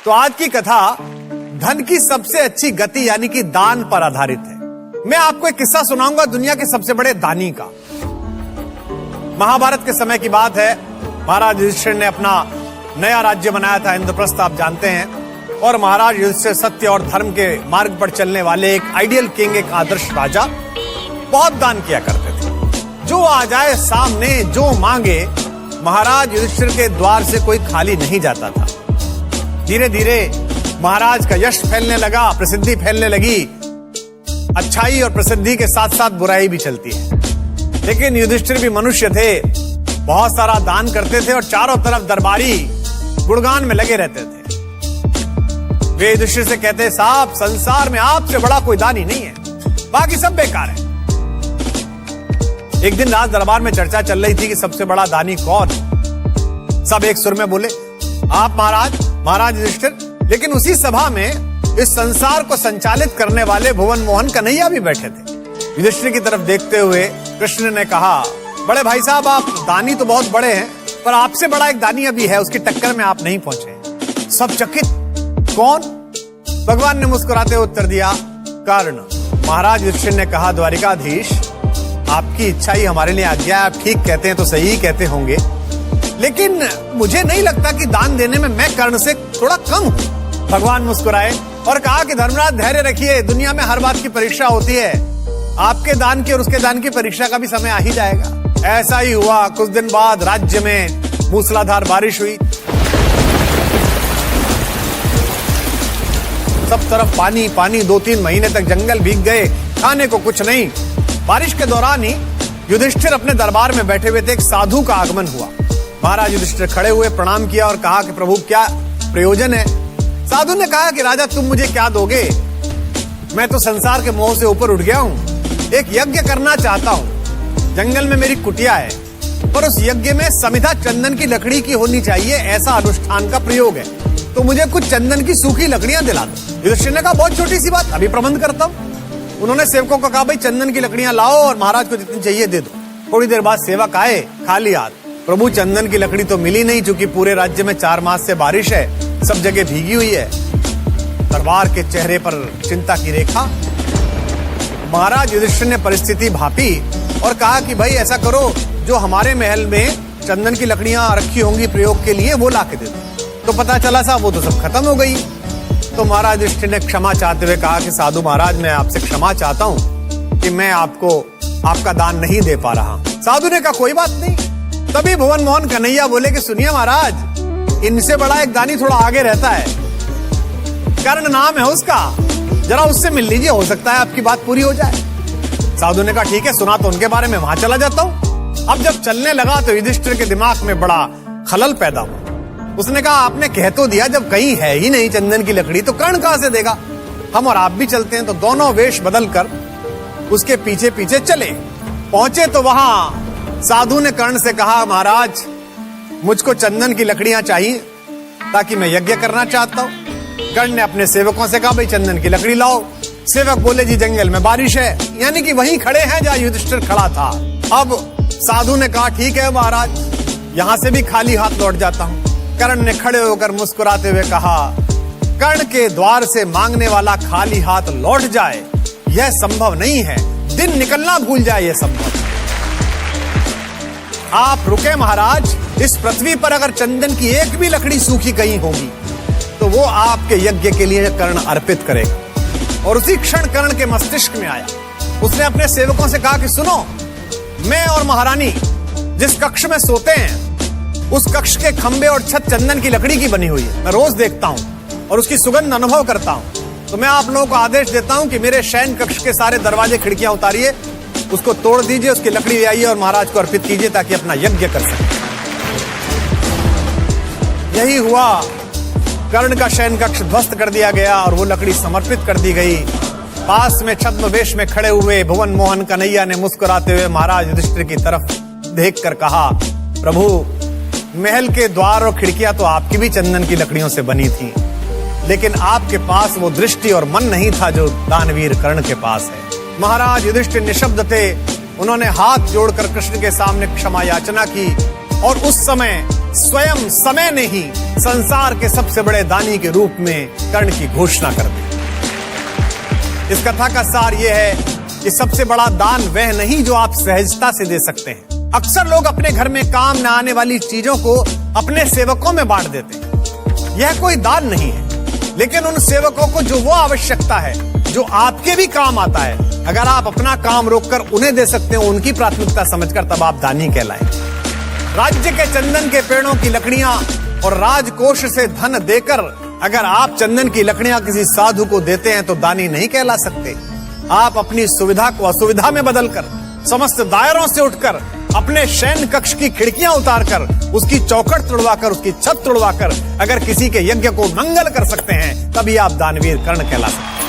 तो आज की कथा धन की सबसे अच्छी गति यानी कि दान पर आधारित है। मैं आपको एक किस्सा सुनाऊंगा दुनिया के सबसे बड़े दानी का। महाभारत के समय की बात है। महाराज युधिष्ठिर ने अपना नया राज्य बनाया था, इंद्रप्रस्थ, आप जानते हैं। और महाराज युधिष्ठिर सत्य और धर्म के मार्ग पर चलने वाले एक आइडियल किंग, एक आदर्श राजा, बहुत दान किया करते थे। जो आ जाए सामने, जो मांगे, महाराज युधिष्ठिर के द्वार से कोई खाली नहीं जाता था। धीरे धीरे महाराज का यश फैलने लगा, प्रसिद्धि फैलने लगी। अच्छाई और प्रसिद्धि के साथ साथ बुराई भी चलती है। लेकिन युधिष्ठिर भी मनुष्य थे, बहुत सारा दान करते थे और चारों तरफ दरबारी गुणगान में लगे रहते थे। वे युधिष्ठिर से कहते, साहब, संसार में आपसे बड़ा कोई दानी नहीं है, बाकी सब बेकार है। एक दिन राज दरबार में चर्चा चल रही थी कि सबसे बड़ा दानी कौन। सब एक सुर में बोले, आप महाराज युधिष्ठिर। लेकिन उसी सभा में इस संसार को संचालित करने वाले भुवन मोहन कन्हैया भी बैठे थे। युधिष्ठिर की तरफ देखते हुए कृष्ण ने कहा, बड़े भाई साहब, आप दानी तो बहुत बड़े हैं, पर आपसे बड़ा एक दानी अभी है, उसकी टक्कर में आप नहीं पहुंचे। सब चकित। कौन? भगवान ने मुस्कुराते हुए उत्तर दिया, कर्ण। महाराज युधिष्ठिर ने कहा, द्वारिकाधीश, आपकी इच्छा ही हमारे लिए आज्ञा है। आप ठीक कहते हैं तो सही कहते होंगे, लेकिन मुझे नहीं लगता कि दान देने में मैं कर्ण से थोड़ा कम हूं। भगवान मुस्कुराए और कहा कि धर्मराज, धैर्य रखिए, दुनिया में हर बात की परीक्षा होती है। आपके दान की और उसके दान की परीक्षा का भी समय आ ही जाएगा। ऐसा ही हुआ। कुछ दिन बाद राज्य में मूसलाधार बारिश हुई। सब तरफ पानी पानी, 2-3 महीने तक जंगल भीग गए, खाने को कुछ नहीं। बारिश के दौरान ही युधिष्ठिर अपने दरबार में बैठे हुए थे। एक साधु का आगमन हुआ। महाराज युधिष्ठिर खड़े हुए, प्रणाम किया और कहा कि प्रभु, क्या प्रयोजन है? साधु ने कहा कि राजा, तुम मुझे क्या दोगे? मैं तो संसार के मोह से ऊपर उठ गया हूँ। एक यज्ञ करना चाहता हूँ। जंगल में मेरी कुटिया है, पर उस यज्ञ में समिधा चंदन की लकड़ी की होनी चाहिए, ऐसा अनुष्ठान का प्रयोग है। तो मुझे कुछ चंदन की सूखी लकड़ियां दिला दो। युधिष्ठिर ने कहा, बहुत छोटी सी बात, अभी प्रबंध करता हूँ। उन्होंने सेवकों को कहा, भाई चंदन की लकड़ियां लाओ और महाराज को जितनी चाहिए दे दो। थोड़ी देर बाद सेवक आए, खाली हाथ। प्रभु, चंदन की लकड़ी तो मिली नहीं, क्योंकि पूरे राज्य में 4 मास से बारिश है, सब जगह भीगी हुई है। दरबार के चेहरे पर चिंता की रेखा। महाराज युधिष्ठिर ने परिस्थिति भापी और कहा कि भाई ऐसा करो, जो हमारे महल में चंदन की लकड़ियां रखी होंगी प्रयोग के लिए, वो ला के दे दो। तो पता चला साहब, वो तो सब खत्म हो गई। तो महाराज युधिष्ठिर ने क्षमा चाहते हुए कहा कि साधु महाराज, मैं आपसे क्षमा चाहता हूँ कि मैं आपको आपका दान नहीं दे पा रहा। साधु ने कहा, कोई बात नहीं। तभी भुवन मोहन कन्हैया बोले कि सुनिए महाराज, इनसे बड़ा एक दानी थोड़ा आगे रहता है, कर्ण नाम है उसका, जरा उससे मिल लीजिए, हो सकता है आपकी बात पूरी हो जाए। साधु ने कहा, ठीक है, सुना तो उनके बारे में, वहां चला जाता हूं। अब जब चलने लगा तो युधिष्ठिर के दिमाग में बड़ा खलल पैदा हुआ। उसने कहा, आपने कह तो दिया, जब कहीं है ही नहीं चंदन की लकड़ी, तो कर्ण कहां से देगा? हम और आप भी चलते हैं। तो दोनों वेश बदल कर उसके पीछे पीछे चले। पहुंचे तो वहां साधु ने कर्ण से कहा, महाराज, मुझको चंदन की लकड़ियां चाहिए, ताकि मैं यज्ञ करना चाहता हूं। कर्ण ने अपने सेवकों से कहा, भाई चंदन की लकड़ी लाओ। सेवक बोले, जी जंगल में बारिश है, यानी कि वहीं खड़े हैं जहां युधिष्ठिर खड़ा था। अब साधु ने कहा, ठीक है महाराज, यहां से भी खाली हाथ लौट जाता हूं। कर्ण ने खड़े होकर मुस्कुराते हुए कहा, कर्ण के द्वार से मांगने वाला खाली हाथ लौट जाए, यह संभव नहीं है। दिन निकलना भूल जाए, यह संभव। आप रुके महाराज, इस पृथ्वी पर अगर चंदन की एक भी लकड़ी सूखी कहीं होगी, तो वो आपके यज्ञ के लिए कर्ण अर्पित करेगा। और उसी क्षण कर्ण के मस्तिष्क में आया। उसने अपने सेवकों से कहा कि सुनो, मैं और महारानी जिस कक्ष में सोते हैं, उस कक्ष के खंबे और छत चंदन की लकड़ी की बनी हुई है। मैं रोज देखता हूं और उसकी सुगंध अनुभव करता हूं। तो मैं आप लोगों को आदेश देता हूं कि मेरे शयन कक्ष के सारे दरवाजे खिड़कियां उतारिए, उसको तोड़ दीजिए, उसकी लकड़ी ले आइए और महाराज को अर्पित कीजिए, ताकि अपना यज्ञ कर सके। यही हुआ। कर्ण का शयन कक्ष ध्वस्त कर दिया गया और वो लकड़ी समर्पित कर दी गई। पास में छद्मवेश में खड़े हुए भुवन मोहन कन्हैया ने मुस्कुराते हुए महाराज युधिष्ठिर की तरफ देखकर कहा, प्रभु, महल के द्वार और खिड़कियां तो आपकी भी चंदन की लकड़ियों से बनी थी, लेकिन आपके पास वो दृष्टि और मन नहीं था जो दानवीर कर्ण के पास है। महाराज युधिष्ठिर निशब्द थे। उन्होंने हाथ जोड़कर कृष्ण के सामने क्षमा याचना की और उस समय स्वयं समय ने ही संसार के सबसे बड़े दानी के रूप में कर्ण की घोषणा कर दी। इस कथा का सार यह है कि सबसे बड़ा दान वह नहीं जो आप सहजता से दे सकते हैं। अक्सर लोग अपने घर में काम न आने वाली चीजों को अपने सेवकों में बांट देते हैं। यह कोई दान नहीं है, लेकिन उन सेवकों को जो वो आवश्यकता है जो आपके भी काम आता है, अगर आप अपना काम रोककर उन्हें दे सकते हो उनकी प्राथमिकता समझकर, तब आप दानी कहलाएं। राज्य के चंदन के पेड़ों की लकड़ियां और राजकोष से धन देकर अगर आप चंदन की लकड़ियां किसी साधु को देते हैं तो दानी नहीं कहला सकते। आप अपनी सुविधा को असुविधा में बदलकर, समस्त दायरों से उठकर, अपने शयन कक्ष की खिड़कियां उतारकर, उसकी चौखट तुड़वाकर, उसकी छत तुड़वाकर अगर किसी के यज्ञ को मंगल कर सकते हैं, तभी आप दानवीर कर्ण कहला सकते हैं।